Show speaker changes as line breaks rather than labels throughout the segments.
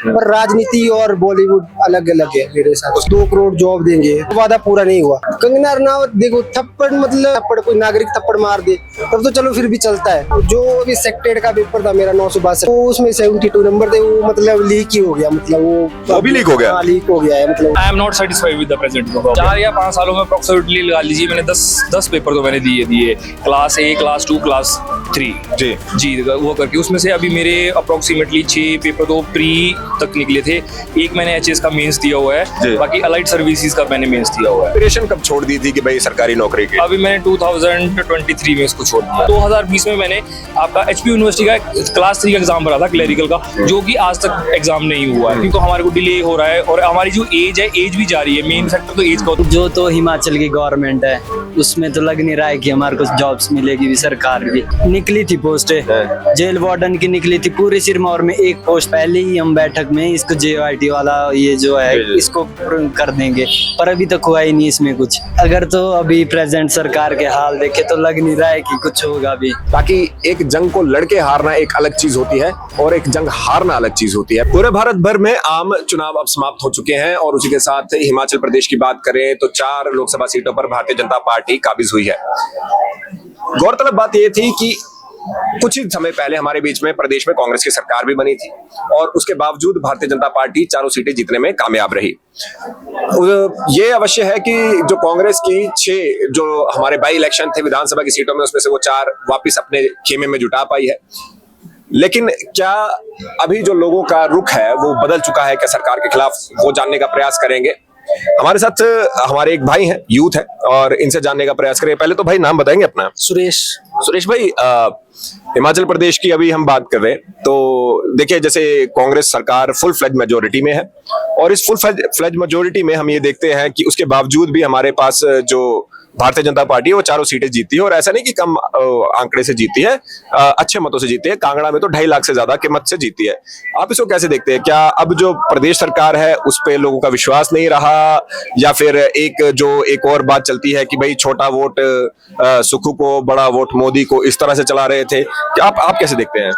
पर राजनीति और बॉलीवुड अलग अलग है मेरे साथ। 2 करोड़ जॉब देंगे, वादा पूरा नहीं हुआ। कंगना रनावत देखो, थप्पड़ मतलब थप्पड़, कोई नागरिक थप्पड़ मार दे तब तो चलो फिर भी चलता है। जो अभी सेक्टेड का पेपर था मेरा 962, तो उसमें 72 नंबर थे, वो मतलब लीक ही हो गया, मतलब वो
भी लीक हो गया।
लीक हो गया है मतलब।
आई am not satisfied with the present. 4 या 5 सालों में अप्रोक्सीमेटली लगा लीजिए मैंने 10 पेपर तो मैंने दिए क्लास A, क्लास 2, क्लास 3 जी वो करके। उसमें से अभी मेरे अप्रोक्सीमेटली 6 पेपर तो प्री तक निकले थे। एक मैंने HS का मेंस दिया हुआ है, बाकी अलाइड सर्विसेज का मैंने मेंस दिया हुआ है।
प्रिपरेशन कब छोड़ दी थी कि भाई सरकारी नौकरी की?
अभी मैंने 2023 में इसको छोड़ दिया। 2020 में मैंने आपका HP यूनिवर्सिटी का क्लास 3 का एग्जाम भरा था क्लरिकल का, जो कि आज तक एग्जाम नहीं हुआ है क्योंकि हमारे को डिले हो रहा है और हमारी जो एज है, एज भी जा रही है। मेन फैक्टर तो एज का।
जो तो हिमाचल की गवर्नमेंट है उसमें तो लग नहीं रहा है कि हमारे को जॉब्स मिलेगी भी। सरकार भी निकली थी पोस्टें, जेल वार्डन की निकली थी पूरे सिरमौर में एक पोस्ट। पहले ही हम बैठक में इसको JYT वाला ये जो है इसको कर देंगे, पर अभी तक हुआ ही नहीं इसमें कुछ। अगर तो अभी प्रेजेंट सरकार के हाल देखे तो लग नहीं रहा है कि कुछ होगा भी।
ताकि एक जंग को लड़के हारना एक अलग चीज होती है और एक जंग हारना अलग चीज होती है। पूरे भारत भर में आम चुनाव अब समाप्त हो चुके हैं और उसी के साथ हिमाचल प्रदेश की बात करें तो 4 लोकसभा सीटों पर भारतीय जनता पार्टी काबिज हुई है। गौरतलब बात यह थी कि कुछ ही समय पहले हमारे बीच में प्रदेश में कांग्रेस की सरकार भी बनी थी और उसके बावजूद भारतीय जनता पार्टी 4 सीटें जीतने में कामयाब रही। ये अवश्य है कि जो कांग्रेस की 6 जो हमारे बाई इलेक्शन थे विधानसभा की सीटों में, उसमें से वो 4 वापिस अपने खेमे में जुटा पाई है। लेकिन क्या अभी जो लोगों का रुख है वो बदल चुका है क्या सरकार के खिलाफ, वो जानने का प्रयास करेंगे। हमारे साथ हमारे एक भाई हैं, यूथ है, और इनसे जानने का प्रयास करें। पहले तो भाई नाम बताएंगे अपना। सुरेश भाई, हिमाचल प्रदेश की अभी हम बात कर रहे हैं तो देखिए जैसे कांग्रेस सरकार फुल फ्लेज मेजोरिटी में है और इस फुल फ्लेज मेजोरिटी में हम ये देखते हैं कि उसके बावजूद भी हमारे पास जो भारतीय जनता पार्टी है वो 4 सीटें जीती है और ऐसा नहीं कि कम आंकड़े से जीती है, अच्छे मतों से जीती है। कांगड़ा में तो 2.5 लाख से ज्यादा के मत से जीती है। आप इसको कैसे देखते हैं? क्या अब जो प्रदेश सरकार है उस पे लोगों का विश्वास नहीं रहा, या फिर एक और बात चलती है कि भाई छोटा वोट सुक्खू को, बड़ा वोट मोदी को, इस तरह से चला रहे थे? क्या आप कैसे देखते हैं?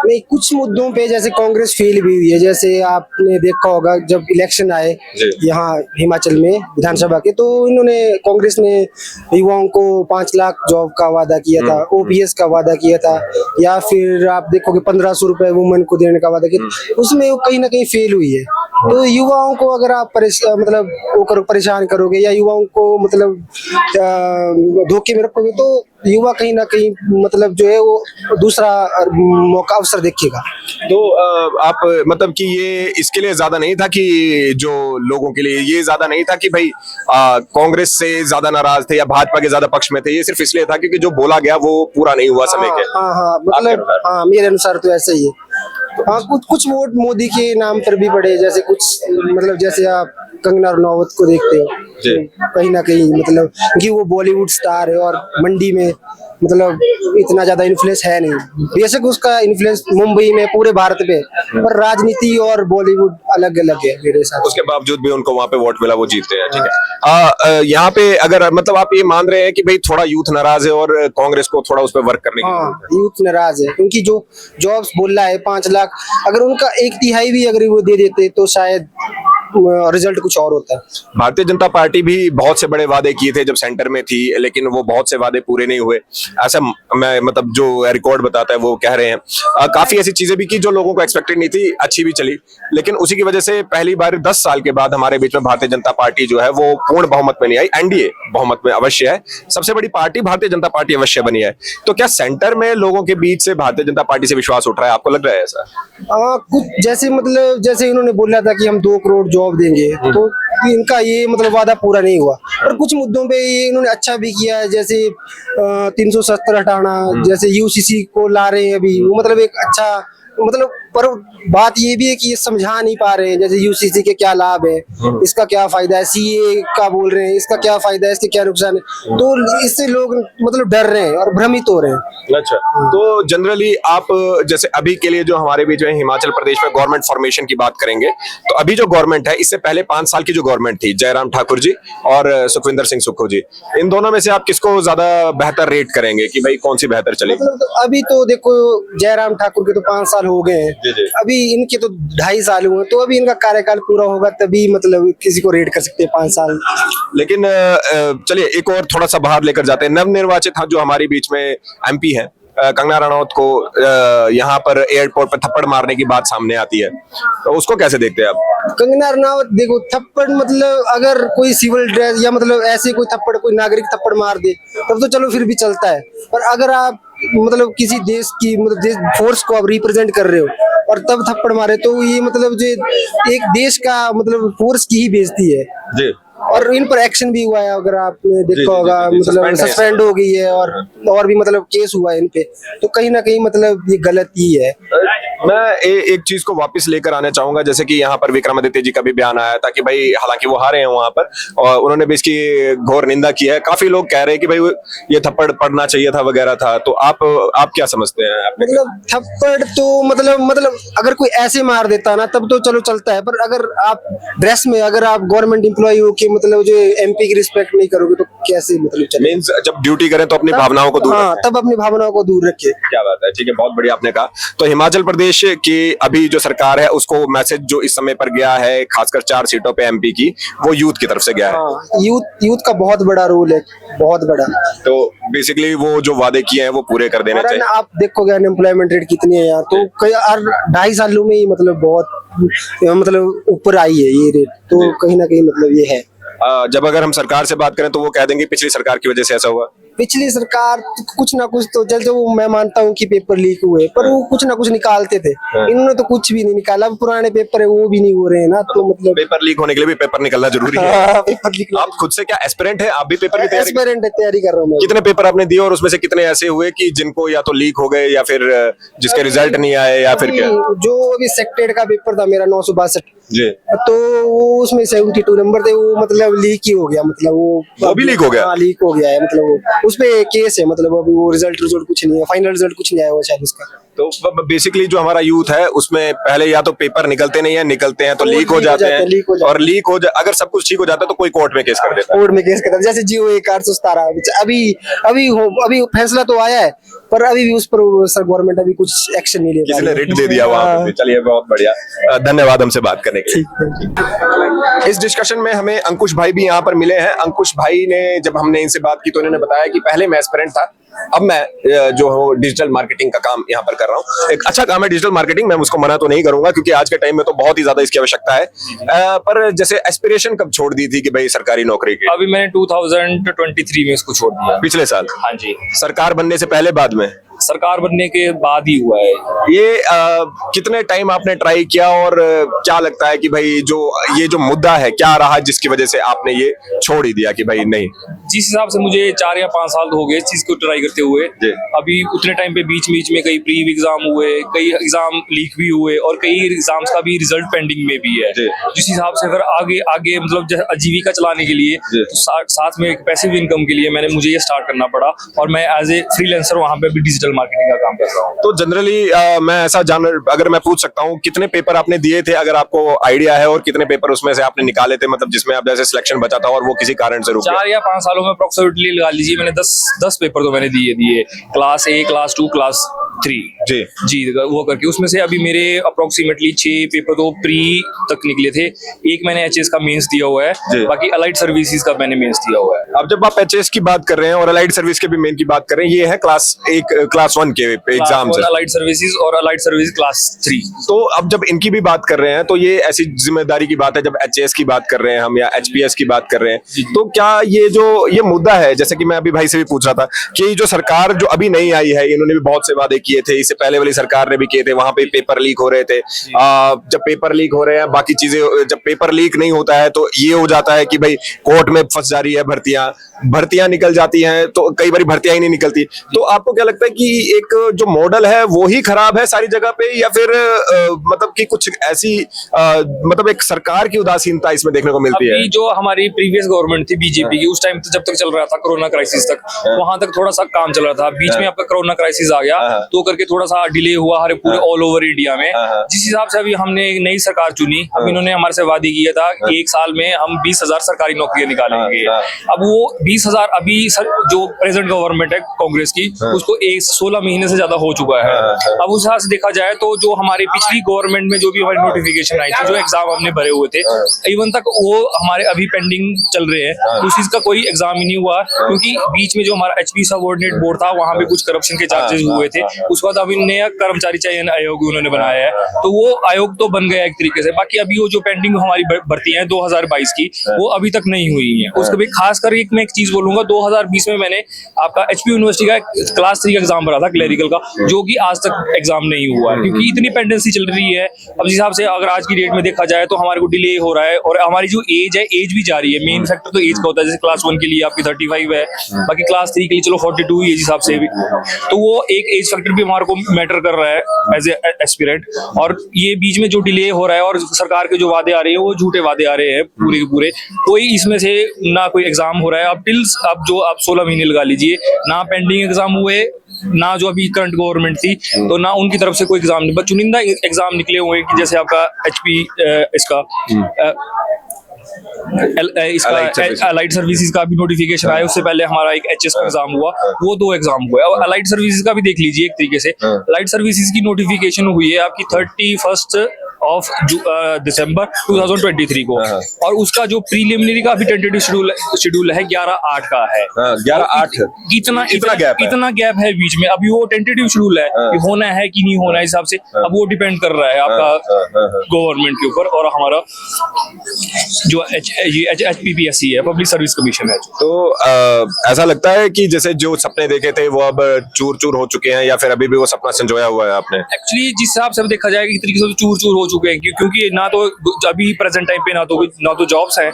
नहीं, कुछ मुद्दों पे जैसे कांग्रेस फेल भी हुई है। जैसे आपने देखा होगा जब इलेक्शन आए यहाँ हिमाचल में विधानसभा के, तो इन्होंने कांग्रेस ने युवाओं को 5 लाख जॉब का वादा किया था, OPS का वादा किया था, या फिर आप देखोगे 1500 रुपए वुमेन को देने का वादा किया, उसमें वो कहीं ना कहीं फेल हुई है। तो युवाओं को अगर आप परेशान करोगे या युवाओं को मतलब धोखे में रखोगे तो युवा कहीं ना कहीं मतलब जो है वो दूसरा मौका अवसर देखेगा।
तो आप मतलब कि ये इसके लिए ज्यादा नहीं था कि जो लोगों के लिए ये ज्यादा नहीं था कि भाई कांग्रेस से ज्यादा नाराज थे या भाजपा के ज्यादा पक्ष में थे, ये सिर्फ इसलिए था क्योंकि जो बोला गया वो पूरा नहीं हुआ समय के?
हाँ, मतलब हाँ, मेरे अनुसार तो ऐसा ही है। हाँ, कुछ वोट मोदी के नाम पर भी पड़े, जैसे कुछ मतलब जैसे आप कंगना रनावत को देखते हो कहीं ना कहीं, मतलब कि वो बॉलीवुड स्टार है और मंडी में मतलब इतना ज्यादा इन्फ्लुएंस है नहीं। बेशक उसका इन्फ्लुएंस मुंबई में पूरे भारत पे, पर राजनीति और बॉलीवुड अलग अलग है मेरे साथ।
उसके बावजूद भी उनको वहाँ पे वोट मिला, वो जीते हैं। ठीक है, यहाँ पे अगर मतलब आप ये मान रहे हैं कि भाई थोड़ा यूथ नाराज है और कांग्रेस को थोड़ा उस पर वर्क करने की
यूथ नाराज है क्योंकि जो जॉब्स बोल रहा है 5 लाख, अगर उनका 1/3 भी अगर वो दे देते तो शायद रिजल्ट कुछ और होता है।
भारतीय जनता पार्टी भी बहुत से बड़े वादे किए थे जब सेंटर में थी, लेकिन वो बहुत से वादे पूरे नहीं हुए, ऐसा मैं मतलब जो रिकॉर्ड बताता है वो कह रहे हैं। काफी ऐसी चीजें भी की जो लोगों को एक्सपेक्टेड नहीं थी, अच्छी भी चली, लेकिन उसी की वजह से पहली बार 10 साल के बाद हमारे बीच में भारतीय जनता पार्टी जो है वो पूर्ण बहुमत में नहीं आई। NDA बहुमत में अवश्य है, सबसे बड़ी पार्टी भारतीय जनता पार्टी अवश्य बनी है। तो क्या सेंटर में लोगों के बीच से भारतीय जनता पार्टी से विश्वास उठ रहा है? आपको लग रहा है ऐसा?
कुछ जैसे मतलब जैसे इन्होंने बोला था कि हम 2 करोड़ जॉब देंगे, तो इनका ये मतलब वादा पूरा नहीं हुआ। और कुछ मुद्दों पे ये इन्होंने अच्छा भी किया है, जैसे 370 हटाना, जैसे UCC को ला रहे हैं अभी, वो मतलब एक अच्छा मतलब, पर बात ये भी है कि ये समझा नहीं पा रहे हैं जैसे UCC के क्या लाभ है, इसका क्या फायदा है, CA का बोल रहे हैं इसका क्या फायदा है, इसके क्या नुकसान है, तो इससे लोग मतलब डर रहे हैं और भ्रमित हो रहे हैं।
अच्छा, तो जनरली आप जैसे अभी के लिए जो हमारे बीच में हिमाचल प्रदेश में गवर्नमेंट फॉर्मेशन की बात करेंगे, तो अभी जो गवर्नमेंट है, इससे पहले 5 साल की जो गवर्नमेंट थी, जयराम ठाकुर जी और सुखविंदर सिंह सुक्खू जी, इन दोनों में से आप किसको ज्यादा बेहतर रेट करेंगे कि भाई कौन सी बेहतर चलेगी?
मतलब तो अभी तो देखो जयराम ठाकुर के तो 5 साल हो गए हैं,
जी, जी।
अभी इनके तो 2.5 साल हुए, तो अभी इनका कार्यकाल पूरा होगा तभी मतलब किसी को रेड कर सकते हैं 5 साल।
लेकिन चलिए एक और थोड़ा सा बाहर लेकर जाते हैं। नवनिर्वाचित जो हमारे बीच में एमपी हैं, कंगना रनौत को यहाँ पर एयरपोर्ट पर थप्पड़ मारने की बात सामने आती है, तो उसको कैसे देखते हैं आप?
कंगना रनावत देखो, थप्पड़ मतलब अगर कोई सिविल ड्रेस या मतलब ऐसे कोई थप्पड़, कोई नागरिक थप्पड़ मार दे तब तो चलो फिर भी चलता है, पर अगर आप मतलब किसी देश की मतलब देश फोर्स को आप रिप्रेजेंट कर रहे हो और तब थप्पड़ मारे तो ये मतलब जो एक देश का मतलब फोर्स की ही बेइज्जती है
जी।
और इन पर एक्शन भी हुआ है, अगर आपने
जी,
देखा होगा
जी,
मतलब
suspend है
सस्पेंड हो गई है और भी मतलब केस हुआ है इन पे, तो कहीं ना कहीं मतलब ये गलत ही है।
मैं एक चीज को वापस लेकर आना चाहूंगा, जैसे कि यहाँ पर विक्रमादित्य जी का भी बयान आया था कि भाई हालांकि वो हारे हैं वहां पर और उन्होंने भी इसकी घोर निंदा की है। काफी लोग कह रहे हैं कि भाई ये थप्पड़ पड़ना चाहिए था वगैरह था, तो आप क्या समझते हैं?
मतलब थप्पड़ तो मतलब अगर कोई ऐसे मार देता ना तब तो चलो चलता है, पर अगर आप ड्रेस में अगर आप गवर्नमेंट एम्प्लॉय हो के मतलब जो एमपी की रिस्पेक्ट नहीं करोगे तो कैसे मतलब चले?
मींस जब ड्यूटी करें तो अपनी भावनाओं को दूर
हाँ, तब अपनी भावनाओं को दूर रखे।
क्या बात है, ठीक है, बहुत बढ़िया आपने कहा। तो हिमाचल प्रदेश की अभी जो सरकार है उसको मैसेज जो इस समय पर गया है, खासकर 4 सीटों पे एमपी की, वो यूथ की तरफ से गया है।
हाँ, यूथ का बहुत बड़ा रोल है, बहुत बड़ा।
तो बेसिकली वो जो वादे किए हैं वो पूरे कर देने चाहिए।
आप देखोगे अनएम्प्लॉयमेंट रेट कितनी है यहाँ, तो कई 2.5 सालों में ही मतलब बहुत मतलब ऊपर आई है ये रेट, तो कहीं ना कहीं मतलब ये है।
जब अगर हम सरकार से बात करें तो वो कह देंगे पिछली सरकार की वजह से ऐसा हुआ।
पिछली सरकार तो कुछ ना कुछ तो जैसे वो मैं मानता हूँ कि पेपर लीक हुए, पर वो कुछ ना कुछ निकालते थे, इन्होंने तो कुछ भी नहीं निकाला। अब पुराने पेपर है वो भी नहीं हो रहे हैं ना, तो मतलब
पेपर लीक होने के लिए भी पेपर निकलना जरूरी है।
हाँ, पेपर लीक।
आप खुद से क्या एस्पिरेंट है? आप भी पेपर की
तैयारी कर रहा हूँ मैं।
कितने पेपर आपने दिए और उसमें से कितने ऐसे हुए कि जिनको या तो लीक हो गए या फिर जिसके रिजल्ट नहीं आए या फिर क्या?
जो अभी सेक्टेड का पेपर था मेरा 962
जी,
तो वो उसमें 72 नंबर थे, वो मतलब लीक ही हो गया, मतलब
वो भी लीक हो गया?
हाँ, लीक हो गया है, मतलब वो उसपे केस है, मतलब अभी वो रिजल्ट कुछ नहीं है, फाइनल रिजल्ट कुछ नहीं आया वो शायद उसका।
तो बेसिकली जो हमारा यूथ है उसमें पहले या तो पेपर निकलते नहीं है, निकलते हैं तो लीक हो जाते हैं, और लीक हो अगर सब कुछ ठीक हो जाता है तो कोई कोर्ट में केस कर देता है।
कोर्ट में केस करता है, जैसे जियो 817 अभी फैसला तो आया है, पर अभी भी उस पर सर गवर्नमेंट अभी कुछ एक्शन नहीं ले रही है।
किसी ने रिट दे दिया वहां पे। चलिए बहुत बढ़िया, धन्यवाद हमसे बात करने के लिए। इस डिस्कशन में हमें अंकुश भाई भी यहाँ पर मिले हैं। अंकुश भाई ने जब हमने इनसे बात की तो इन्होंने बताया कि पहले मैं एस्पिरेंट था, अब मैं जो हूँ डिजिटल मार्केटिंग का काम यहाँ पर कर रहा हूँ। एक अच्छा काम है डिजिटल मार्केटिंग, मैं उसको मना तो नहीं करूंगा क्योंकि आज के टाइम में तो बहुत ही ज्यादा इसकी आवश्यकता है। पर जैसे एस्पिरेशन कब छोड़ दी थी कि भाई सरकारी नौकरी की?
अभी मैंने 2023 में इसको छोड़ दिया।
पिछले साल?
हाँ जी।
सरकार बनने से पहले बाद में?
सरकार बनने के बाद ही हुआ है
ये। कितने टाइम आपने ट्राई किया और क्या लगता है कि भाई ये जो मुद्दा है क्या रहा जिसकी वजह से आपने ये छोड़ ही दिया कि भाई नहीं?
जिस हिसाब से मुझे 4 या 5 साल हो गए इस चीज को ट्राई करते हुए, अभी उतने टाइम पे बीच में कई प्री एग्जाम हुए, कई एग्जाम लीक भी हुए और कई एग्जाम्स का भी रिजल्ट पेंडिंग में भी है। जिस हिसाब से फिर आगे मतलब आजीविका चलाने के लिए तो साथ में एक पैसिव इनकम के लिए मुझे ये स्टार्ट करना पड़ा और मैं एज ए फ्रीलांसर वहाँ पे भी डिजिटल मार्केटिंग का काम कर रहा हूँ।
तो जनरली मैं ऐसा अगर मैं पूछ सकता हूँ कितने पेपर आपने दिए थे, अगर आपको आइडिया है, और कितने पेपर उसमें से आपने निकाले थे, मतलब जिसमें आप जैसे सिलेक्शन बचा था और वो किसी कारण से रुक गया?
4 या 5 सालों में अप्रोक्सीमेटली लगा लीजिए मैंने 10 पेपर तो मैंने दिए क्लास 1, क्लास 2, क्लास 3 जी वो करके। उसमें से अभी मेरे अप्रोक्सीमेटली 6 पेपर तो प्री तक निकले थे, एक मैंने एचएस का मेंस दिया हुआ है, बाकी अलाइड सर्विसेज का मैंने मेंस दिया हुआ है।
अब जब आप एचएस की बात कर रहे हैं और अलाइड सर्विस के भी मेन की बात कर रहे हैं, ये है क्लास 1 के एग्जाम,
अलाइड सर्विसेज और अलाइड सर्विस क्लास 3।
तो अब जब इनकी भी बात कर रहे हैं तो ये ऐसी जिम्मेदारी की बात है, जब एचएस की बात कर रहे हैं हम या एचपीएस की बात कर रहे हैं, तो क्या ये मुद्दा है, जैसे कि मैं अभी भाई से भी पूछ रहा था कि जो सरकार जो अभी नहीं आई है, इन्होंने भी बहुत से वादे किए थे, इससे पहले वाली सरकार ने भी किए थे, वहां पे पेपर लीक हो रहे थे। जब पेपर लीक हो रहे हैं, बाकी चीजें, जब पेपर लीक नहीं होता है तो ये हो जाता है कि भाई कोर्ट में फंस जा रही है भर्तियां निकल जाती हैं, तो कई बार भर्तियां ही नहीं निकलती। तो आपको क्या लगता है कि एक जो मॉडल है वो ही खराब है सारी जगह पे, या फिर मतलब कि कुछ ऐसी मतलब एक सरकार की उदासीनता इसमें देखने को मिलती है?
अभी जो हमारी प्रीवियस गवर्नमेंट थी बीजेपी की, उस टाइम तक जब तक चल रहा था कोरोना क्राइसिस तक, वहां तक थोड़ा सा काम चल रहा था। बीच में आपका कोरोना क्राइसिस आ गया तो करके थोड़ा सा डिले हुआ हर पूरे ऑल ओवर इंडिया में। जिस हिसाब से अभी हमने एक नई सरकार चुनी, अब इन्होंने हमारे से वादे किया था कि 1 साल में हम 20,000 सरकारी नौकरियां निकालेंगे। अब वो 20,000 अभी जो प्रेजेंट गवर्नमेंट है कांग्रेस की, उसको 16 महीने से ज्यादा हो चुका है। अब उस हिसाब से देखा जाए तो जो हमारे पिछली गवर्नमेंट में जो भी हमारी नोटिफिकेशन आई थी, जो एग्जाम हमने भरे हुए थे, इवन तक वो हमारे अभी पेंडिंग चल रहे हैं। उस चीज का कोई एग्जाम ही नहीं हुआ, क्योंकि बीच में जो हमारा HP सबऑर्डिनेट बोर्ड था, वहां पे कुछ करप्शन के चार्जेस हुए थे। उसके बाद अभी नया कर्मचारी चयन आयोग उन्होंने बनाया है, तो वो आयोग तो बन गया एक तरीके से। बाकी अभी वो जो पेंडिंग हमारी भर्ती है 2022 की, वो अभी तक नहीं हुई है। उसको भी खासकर मैं एक चीज बोलूंगा, 2020 में मैंने आपका HP यूनिवर्सिटी का क्लास 3 का एग्जाम भरा था, क्लरिकल का, जो कि आज तक एग्जाम नहीं हुआ है, क्योंकि इतनी पेंडेंसी चल रही है। अब जिस हिसाब से अगर आज की डेट में देखा जाए तो हमारे को डिले हो रहा है, और हमारी जो एज है, एज भी जा रही है। मेन फैक्टर तो एज का होता है, जैसे क्लास 1 के लिए आपकी 35 है, बाकी क्लास 3 के लिए चलो 42 एज हिसाब से भी, तो वो एक एज फैक्टर भी हमारे को मैटर कर रहा है एज ए एस्पिरेंट। और ये बीच में जो डिले हो रहा है और सरकार के जो वादे आ रहे हैं, वो झूठे वादे आ रहे हैं पूरे के पूरे। कोई इसमें से ना कोई एग्जाम हो रहा है अब जो आप 16 महीने लगा लीजिए, ना पेंडिंग एग्जाम हुए, ना जो अभी करंट गवर्नमेंट थी तो ना उनकी तरफ से कोई एग्जाम नहीं, बस चुनिंदा एग्जाम निकले हुए हैं कि जैसे आपका HP इसका अलाइड सर्विसेज का भी नोटिफिकेशन आया। उससे पहले हमारा एक HS का एग्जाम हुआ, वो 2 एग्जाम हुए। अब अलाइड सर्विसेज का भी देख लीजिए एक तरीके से। अलाइड सर्विसेज की नोटिफिकेशन हुई है आपकी 31 ऑफ दिसंबर 2023 को, और उसका जो प्रीलिमिनरी का अभी टेंटेटिव शेड्यूल है 11/8 का है।
11/8
इतना गैप है बीच में। अभी वो टेंटेटिव शेड्यूल है कि होना है कि नहीं होना है, हिसाब से अब वो डिपेंड कर रहा है आपका गवर्नमेंट के ऊपर और हमारा जो HPPSC है, पब्लिक सर्विस कमीशन है।
तो ऐसा लगता है कि जैसे जो सपने देखे थे वो अब चूर चूर हो चुके हैं, या फिर अभी भी वो सपना संजोया हुआ है आपने?
एक्चुअली जिस हिसाब से देखा जाए, एक तरीके से चूर चूर हो चुके हैं, क्योंकि ना तो अभी प्रेजेंट टाइम पे ना तो जॉब्स हैं।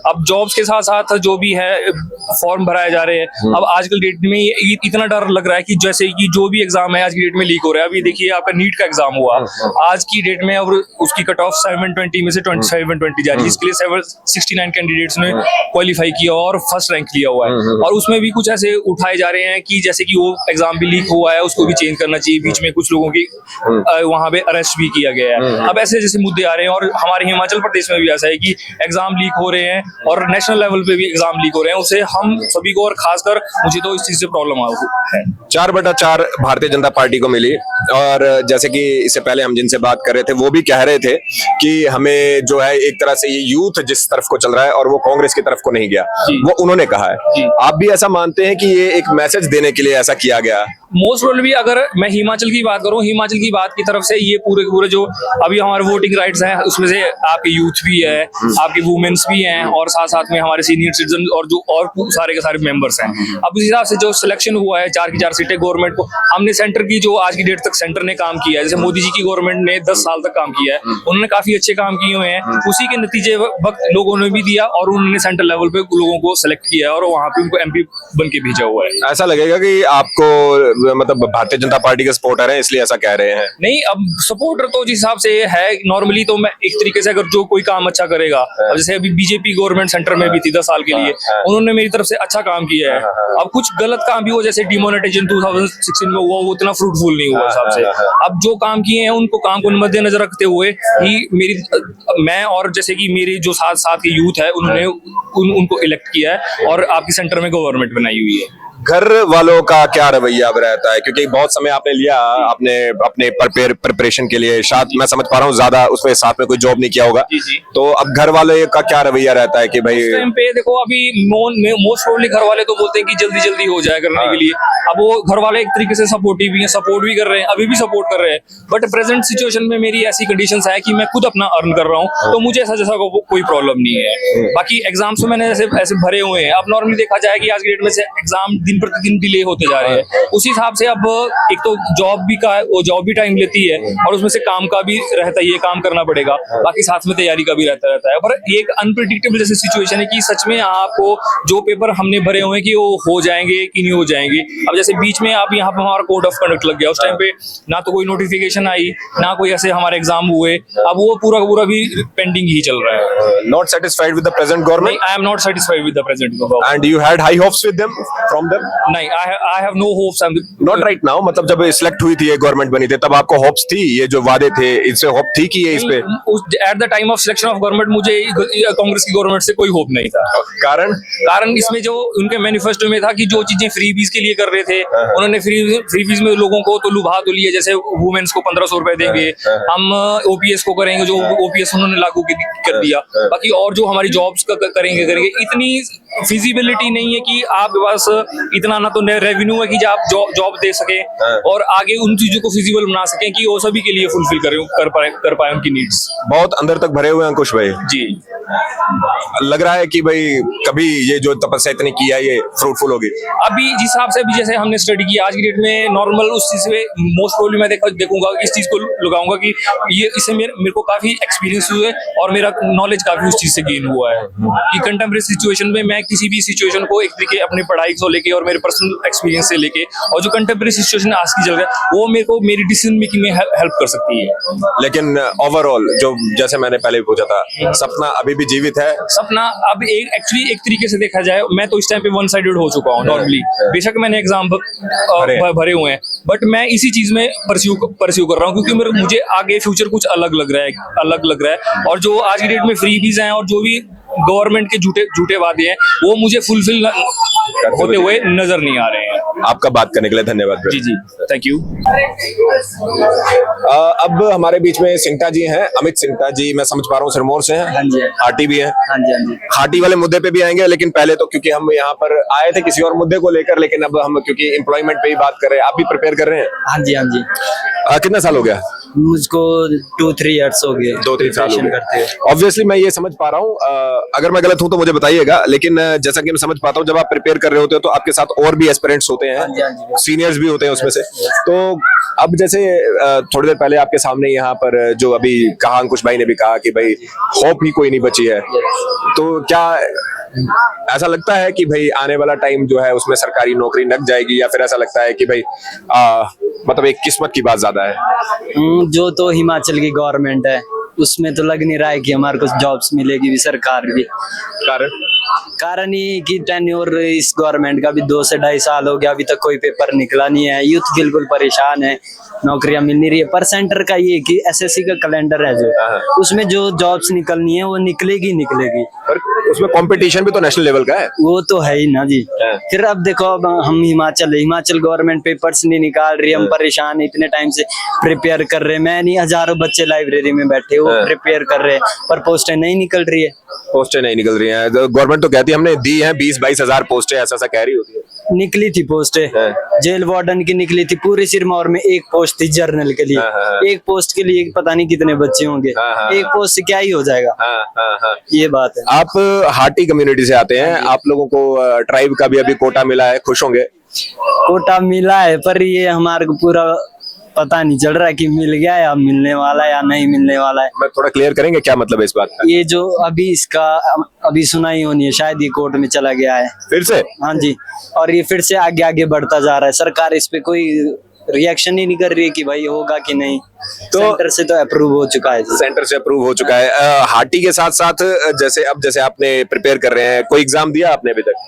अब जॉब्स के साथ साथ जो भी है फॉर्म भराए जा रहे हैं। अब आजकल डेट में इतना डर लग रहा है कि जैसे कि जो भी एग्जाम है आज की डेट में लीक हो रहा है। अभी देखिए आपका नीट का एग्जाम हुआ आज की डेट में, और उसकी कट ऑफ 720 में से 2720 जा रही है। इसके लिए 769 कैंडिडेट्स ने क्वालिफाई किया और फर्स्ट रैंक लिया हुआ है। और उसमें भी कुछ ऐसे उठाए जा रहे हैं कि जैसे कि वो एग्जाम भी लीक हुआ है, उसको भी चेंज करना चाहिए। बीच में कुछ लोगों की वहां पे अरेस्ट भी किया गया है। अब ऐसे जैसे मुद्दे आ रहे हैं, और हमारे हिमाचल प्रदेश में भी ऐसा है कि एग्जाम लीक हो रहे हैं और नेशनल लेवल पे भी एग्जाम लीक हो रहे हैं। उससे हम सभी को, और खासकर मुझे तो इस चीज से प्रॉब्लम है।
4/4 भारतीय जनता पार्टी को मिली, और जैसे कि इससे पहले हम जिनसे बात कर रहे थे वो भी कह रहे थे कि हमें जो है एक तरह से ये यूथ जिस तरफ को चल रहा है और वो कांग्रेस की तरफ को नहीं गया, वो उन्होंने कहा है। आप भी ऐसा मानते हैं कि ये एक मैसेज देने के लिए ऐसा किया गया?
मोस्ट प्रोबेबली अगर मैं हिमाचल की बात करूं, हिमाचल की बात की तरफ से ये पूरे जो अभी हमारे वोटिंग राइट्स हैं, उसमें से आपके यूथ भी है, आपके वुमेन्स भी हैं, और साथ साथ में हमारे सीनियर सिटीजन और जो और सारे के सारे मेंबर्स हैं। अब उस हिसाब से जो सिलेक्शन हुआ है 4 की 4 सीटें गवर्नमेंट को, हमने सेंटर की जो आज की डेट तक सेंटर ने काम किया है, जैसे मोदी जी की गवर्नमेंट ने 10 साल तक काम किया है, उन्होंने काफी अच्छे काम किए हुए हैं। उसी के नतीजे वक्त लोगों ने भी दिया और उन्होंने सेंट्रल लेवल पे लोगों को सिलेक्ट किया और वहां पे उनको MP बन के भेजा हुआ है।
ऐसा लगेगा कि आपको मतलब भारतीय जनता पार्टी के सपोर्टर हैं इसलिए ऐसा कह रहे हैं?
नहीं, अब सपोर्टर तो जिस हिसाब से है नॉर्मली, तो मैं एक तरीके से अगर जो कोई काम अच्छा करेगा, अब जैसे अभी BJP गवर्नमेंट सेंटर में भी थी 10 साल के लिए, उन्होंने मेरी तरफ से अच्छा काम किया है। अब कुछ गलत काम भी हुआ, जैसे डिमोनेटाइजेशन 2016 में हुआ, वो उतना फ्रूटफुल नहीं हुआ हिसाब से। अब जो काम किए हैं उनको काम को मद्देनजर रखते हुए ही मैं और जैसे कि मेरे जो साथ के यूथ है उन्होंने उनको इलेक्ट किया है और आपकी सेंटर में गवर्नमेंट बनाई हुई है।
घर वालों का क्या रवैया अब रहता है, क्योंकि बहुत समय आपने लिया अपने प्रिपरेशन के लिए, शायद मैं समझ पा रहा हूँ ज्यादा उसमें साथ में कोई जॉब नहीं किया होगा, तो अब घर वाले का क्या रवैया रहता है कि भाई
इस टाइम पे देखो, अभी मोस्ट प्रोबेबली घर वाले तो बोलते हैं कि जल्दी जल्दी हो जाए करने के लिए। अब वो घर वाले एक तरीके से सपोर्टिव भी हैं, सपोर्ट भी कर रहे हैं, अभी भी सपोर्ट कर रहे हैं। बट प्रेजेंट सिचुएशन में मेरी ऐसी कंडीशंस है कि मैं खुद अपना अर्न कर रहा हूँ, तो मुझे ऐसा जैसा कोई प्रॉब्लम नहीं है। बाकी एग्जाम्स में मैंने ऐसे भरे हुए हैं। अब नॉर्मली देखा जाए कि आज की डेट में से एग्जाम दिन प्रतिदिन डिले होते जा रहे हैं, उसी हिसाब से अब एक तो जॉब भी टाइम लेती है और उसमें से काम का भी रहता है, ये काम करना पड़ेगा, बाकी साथ में तैयारी का भी रहता है। पर एक अनप्रेडिक्टेबल जैसी सिचुएशन है कि सच में आपको जो पेपर हमने भरे हुए हैं कि वो हो जाएंगे कि नहीं हो जाएंगे। अब जैसे बीच में आप यहाँ पे हमारा कोड ऑफ कंडक्ट लग गया, उस टाइम पे ना तो कोई नोटिफिकेशन आई, ना कोई ऐसे हमारे एग्जाम हुए। अब वो पूरा भी पेंडिंग ही चल रहा है।
Not satisfied with the present government?
I am not satisfied with the present government.
And you had high hopes with them from them?
नहीं, I have no hopes.
Not right now, मतलब जब select हुई थी, government बनी थी, तब आपको hopes थी, ये जो वादे थे इससे होप थी कि ये इस पे?
At the time of selection of government मुझे कांग्रेस की गवर्नमेंट से कोई होप नहीं था। कारण इसमें जो उनके मैनिफेस्टो में था कि जो चीजें फ्रीबीज के लिए कर रहे थे, उन्होंने फ्रीबीज में लोगों को तो लुभा तो लिए, जैसे वुमेन्स को 1500 रुपए देंगे, हम ओपीएस को करेंगे, जो ओपीएस उन्होंने लागू कर दिया, बाकी और जो हमारी जॉब्स करेंगे। इतनी फिजिबिलिटी नहीं है कि आपके पास इतना ना तो रेवेन्यू है कि जो आप जॉब दे सके और आगे उन चीजों को फिजिबल बना सकें कि वो सभी के लिए फुलफिल कर पाए उनकी नीड्स।
बहुत अंदर तक भरे हुए हैं अंकुश भाई
जी।
लग रहा है कि भाई कभी ये जो तपस्या इतनी की है ये फ्रूटफुल होगी।
अभी जिस हिसाब से अभी जैसे हमने स्टडी किया आज की डेट में नॉर्मल उस चीज में मोस्ट प्रोबेबली मैं देखूंगा इस चीज को लगाऊंगा कि ये इससे मेरे को काफी एक्सपीरियंस हुए और मेरा नॉलेज काफी उस चीज से गेन हुआ है कि कंटेम्प्रेरी सिचुएशन में मैं किसी भी सिचुएशन को एक तरीके अपनी पढ़ाई को लेके और मेरे पर्सनल एक्सपीरियंस से लेके और जो कंटेम्प्रेरी सिचुएशन आज की चल रहा है वो मेरे को मेरी डिसीजन मेकिंग में हेल्प कर सकती है।
लेकिन ओवरऑल जो जैसे मैंने पहले भी पूछा था, सपना अभी भी जीवित है?
सपना अब एक्चुअली एक तरीके से देखा जाए मैं तो इस टाइम पे वन साइडेड हो चुका हूँ नॉर्मली। बेशक मैंने एग्जाम भरे हुए हैं बट मैं इसी चीज में परस्यू कर रहा हूँ क्योंकि मुझे आगे फ्यूचर कुछ अलग लग रहा है और जो आज की डेट में फ्रीबीज हैं और जो भी गवर्नमेंट के झूठे वादे हैं वो मुझे फुलफिल होते हुए नजर नहीं आ रहे हैं।
आपका बात करने के लिए धन्यवाद।
जी जी, थैंक यू।
अब हमारे बीच में सिंटा जी हैं, अमित सिंटा जी, मैं समझ पा रहा हूँ सिरमौर से हैं।
हाँ जी।
हाटी भी है।
हाँ जी, हाँ जी।
हाटी वाले मुद्दे पे भी आएंगे, लेकिन पहले तो क्योंकि हम यहाँ पर आए थे किसी और मुद्दे को लेकर, लेकिन अब हम क्योंकि एम्प्लॉयमेंट पे ही बात कर रहे हैं, आप भी प्रिपेयर कर रहे हैं?
हाँ जी, हाँ जी।
कितना साल हो गया?
मुझको 2-3 years हो गए।
2-3 साल हो
करते
गए। ऑब्वियसली मैं ये समझ पा रहा हूँ, अगर मैं गलत हूँ तो मुझे बताइएगा, लेकिन जैसा कि मैं समझ पाता हूँ जब आप प्रिपेयर कर रहे होते हो तो आपके साथ और भी एस्पिरेंट्स होते हैं, सीनियर्स भी होते हैं उसमें से। तो अब जैसे थोड़ी देर पहले आपके सामने यहाँ पर जो अभी कहा, अंकुश भाई ने भी कहा कि भाई होप ही कोई नहीं बची है, तो क्या ऐसा लगता है कि भाई आने वाला टाइम जो है उसमें सरकारी नौकरी लग जाएगी, या फिर ऐसा लगता है कि भाई मतलब एक किस्मत की बात ज्यादा है?
जो तो हिमाचल की गवर्नमेंट है उसमें तो लग नहीं रहा है कि हमारे को जॉब्स मिलेगी भी, सरकार भी। कारण ये कि टेन्योर इस गवर्नमेंट का भी 2 से 2.5 साल हो गया, अभी तक कोई पेपर निकला नहीं है, यूथ बिल्कुल परेशान है, नौकरियां मिल नहीं रही है। पर सेंटर का ये कि एसएससी का कैलेंडर है जो उसमें जो जॉब्स निकलनी है वो निकलेगी।
पर उसमें कंपटीशन भी तो नेशनल लेवल का है।
वो तो है ही ना जी। फिर अब देखो, अब हम हिमाचल गवर्नमेंट पेपर्स नहीं निकाल रही, हम परेशान है, इतने टाइम से प्रिपेयर कर रहे हैं, मैं नहीं हजारों बच्चे लाइब्रेरी में बैठे वो प्रिपेयर कर रहे हैं, पर पोस्टें नहीं निकल रही है।
पोस्टें नहीं निकल रही हैं, गवर्नमेंट तो कहती है हमने दी हैं 20-22 हजार पोस्टें, ऐसा कह रही होती है।
निकली थी पोस्टें, जेल वार्डन की निकली थी, पूरे सिरमौर में एक पोस्ट थी जर्नल के लिए। एक पोस्ट के लिए पता नहीं कितने बच्चे होंगे, एक पोस्ट से क्या ही हो जाएगा। ये बात है।
आप हाटी कम्युनिटी से आते हैं, आप लोगों को ट्राइब का भी अभी कोटा मिला है, खुश होंगे?
कोटा मिला है पर ये हमारे को पूरा पता नहीं चल रहा है कि मिल गया या मिलने वाला है या नहीं मिलने वाला है।
मैं थोड़ा क्लियर करेंगे क्या मतलब है इस बात का?
ये जो अभी इसका अभी सुनाई होनी है, शायद ये कोर्ट में चला गया है
फिर से।
हाँ जी, और ये फिर से आगे आगे बढ़ता जा रहा है। सरकार इस पे कोई रिएक्शन ही नहीं कर रही है कि भाई होगा कि नहीं। तो सेंटर से तो अप्रूव हो चुका है।
सेंटर से अप्रूव हो चुका है। हाटी के साथ साथ जैसे आपने प्रिपेयर कर रहे हैं, कोई एग्जाम दिया आपने अभी तक?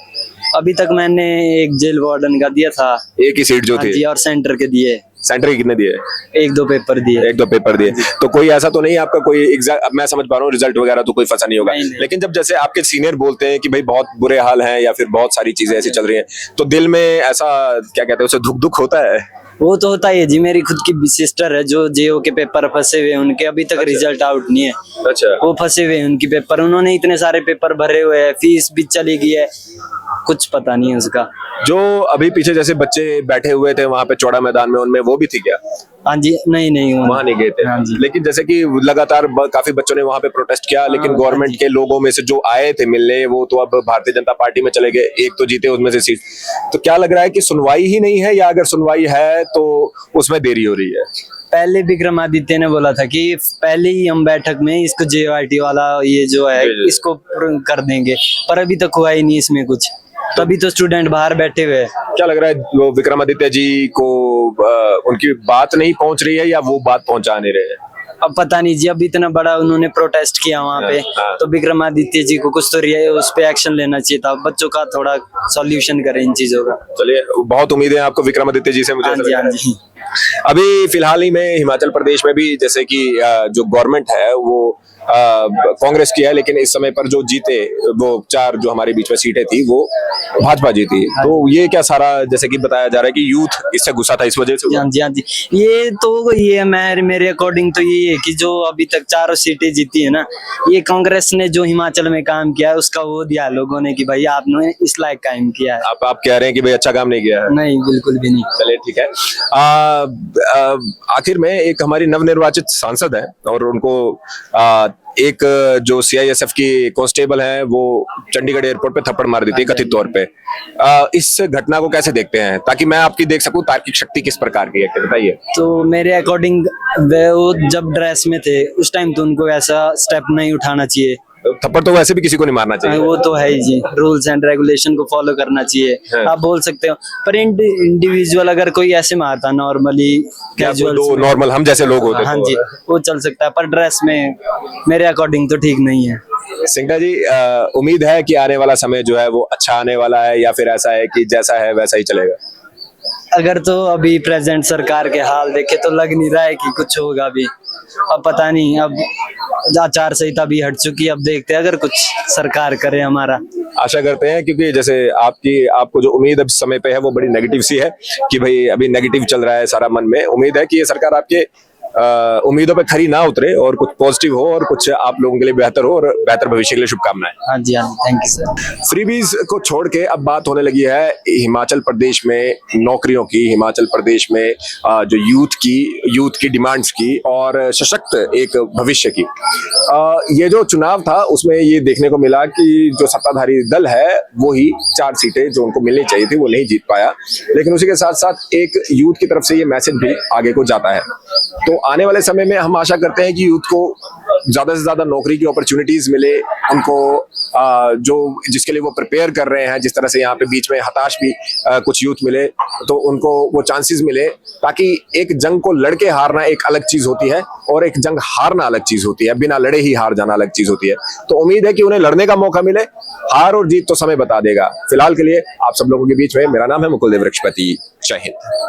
अभी तक मैंने एक जेल वार्डन का दिया था,
एक ही सीट जो थी,
और सेंटर के दिए।
सेंटर के कितने दिए?
1-2 पेपर दिए।
1-2 पेपर दिए। तो कोई ऐसा तो नहीं आपका कोई एग्जाम, अब मैं समझ पा रहा हूँ रिजल्ट वगैरह तो कोई फंसा नहीं होगा,
नहीं।
लेकिन जब जैसे आपके सीनियर बोलते हैं कि भाई बहुत बुरे हाल हैं या फिर बहुत सारी चीजें ऐसी चल रही हैं, तो दिल में ऐसा क्या कहते हैं उसे दुख होता है?
वो तो होता ही है जी। मेरी खुद की सिस्टर है जो जेओ के पेपर फंसे हुए हैं, उनके अभी तक रिजल्ट आउट नहीं है।
अच्छा।
वो फंसे हुए हैं उनकी पेपर, उन्होंने इतने सारे पेपर भरे हुए हैं, फीस भी चली गई है, कुछ पता नहीं है उसका।
जो अभी पीछे जैसे बच्चे बैठे हुए थे वहां पे चौड़ा मैदान में, उनमें वो भी थी क्या?
हाँ जी, नहीं
वहां नहीं गए थे।
हाँ जी।
लेकिन जैसे कि लगातार काफी बच्चों ने वहां पे प्रोटेस्ट किया, लेकिन गवर्नमेंट के लोगों में से जो आए थे मिलने, वो तो अब भारतीय जनता पार्टी में चले गए, एक तो जीते उसमें से सीट। तो क्या लग रहा है कि सुनवाई ही नहीं है, या अगर सुनवाई है तो उसमें देरी हो रही है?
पहले विक्रमादित्य ने बोला था कि पहले ही हम बैठक में इसको जेआईटी वाला ये जो है इसको कर देंगे, पर अभी तक हुआ ही नहीं इसमें कुछ। तभी तो स्टूडेंट बाहर बैठे हुए हैं।
क्या लग रहा है वो विक्रमादित्य जी को उनकी बात नहीं पहुंच रही है, या वो बात पहुंचा नहीं रहे हैं?
अब पता नहीं जी, अब इतना बड़ा उन्होंने प्रोटेस्ट किया वहाँ पे,
हाँ।
तो विक्रमादित्य जी को कुछ तो उस पे एक्शन लेना चाहिए था, बच्चों का थोड़ा सॉल्यूशन करें इन चीजों का।
चलिए, बहुत उम्मीद है आपको विक्रमादित्य जी से, मुझे
हाँ
ऐसा
जी,
लग
हाँ
रहा है।
जी।
अभी फिलहाल ही में हिमाचल प्रदेश में भी जैसे कि जो गवर्नमेंट है वो कांग्रेस की है, लेकिन इस समय पर जो जीते वो 4 जो हमारे बीच में सीटें थी वो भाजपा जीती। तो ये क्या सारा जैसे कि बताया जा रहा है कि यूथ इससे गुस्सा था, इस वजह से हुआ?
हाँ जी, हाँ जी। ये मेरे अकॉर्डिंग तो ये है कि जो अभी तक 4 सीटें जीती है ना, ये कांग्रेस ने जो हिमाचल में काम किया है उसका वो दिया लोगों ने कि भाई आपने इस लायक काम किया है।
आप कह रहे हैं कि भाई अच्छा काम नहीं किया है?
नहीं, बिल्कुल भी नहीं।
चलिए ठीक है। आखिर में एक हमारी नवनिर्वाचित सांसद है और उनको एक जो सीआईएसएफ की कांस्टेबल है वो चंडीगढ़ एयरपोर्ट पे थप्पड़ मार दी थी कथित तौर पे। इस घटना को कैसे देखते हैं, ताकि मैं आपकी देख सकूं तार्किक शक्ति किस प्रकार की है, बताइए।
तो मेरे अकॉर्डिंग वो जब ड्रेस में थे उस टाइम तो उनको ऐसा स्टेप नहीं उठाना चाहिए।
थप्पड़ तो वैसे भी किसी को नहीं मारना चाहिए।
वो तो है ही जी, रूल्स एंड रेगुलेशन को फॉलो करना चाहिए।
हाँ।
आप बोल सकते हो, पर इंडिविजुअल अगर कोई ऐसे मारता नॉर्मली कैजुअल,
दो नॉर्मल हम जैसे लोग होते
हाँ
तो
जी, वो चल सकता है, पर ड्रेस में मेरे अकॉर्डिंग तो ठीक नहीं है।
सिंघा जी, उम्मीद है कि आने वाला समय जो है वो अच्छा आने वाला है, या फिर ऐसा है कि जैसा है वैसा ही चलेगा?
अगर तो अभी प्रेजेंट सरकार के हाल देखे तो लग नहीं रहा है कि कुछ होगा अभी। अब पता नहीं, अब आचार संहिता भी हट चुकी है, अब देखते हैं अगर कुछ सरकार करे हमारा।
आशा करते हैं, क्योंकि जैसे आपको जो उम्मीद अब समय पे है वो बड़ी नेगेटिव सी है कि भाई अभी नेगेटिव चल रहा है सारा मन में। उम्मीद है कि ये सरकार आपके उम्मीदों पे खरी ना उतरे और कुछ पॉजिटिव हो और कुछ आप लोगों के लिए बेहतर हो, और बेहतर भविष्य के लिए शुभकामनाएं।
हाँ जी, हाँ जी, थैंक यू सर।
फ्रीबीज को छोड़ के अब बात होने लगी है हिमाचल प्रदेश में नौकरियों की, हिमाचल प्रदेश में जो यूथ की डिमांड्स की और सशक्त एक भविष्य की। ये जो चुनाव था उसमें ये देखने को मिला कि जो सत्ताधारी दल है वो ही 4 सीटें जो उनको मिलनी चाहिए थी वो नहीं जीत पाया, लेकिन उसी के साथ साथ एक यूथ की तरफ से ये मैसेज भी आगे को जाता है। तो आने वाले समय में हम आशा करते हैं कि यूथ को ज्यादा से ज्यादा नौकरी की अपॉर्चुनिटीज मिले, उनको जो जिसके लिए वो प्रिपेयर कर रहे हैं, जिस तरह से यहाँ पे बीच में हताश भी कुछ यूथ मिले, तो उनको वो चांसेस मिले, ताकि एक जंग को लड़के हारना एक अलग चीज होती है और एक जंग हारना अलग चीज होती है, बिना लड़े ही हार जाना अलग चीज होती है। तो उम्मीद है कि उन्हें लड़ने का मौका मिले, हार और जीत तो समय बता देगा। फिलहाल के लिए आप सब लोगों के बीच में मेरा नाम है मुकुल देव वृक्षपति। जय हिंद।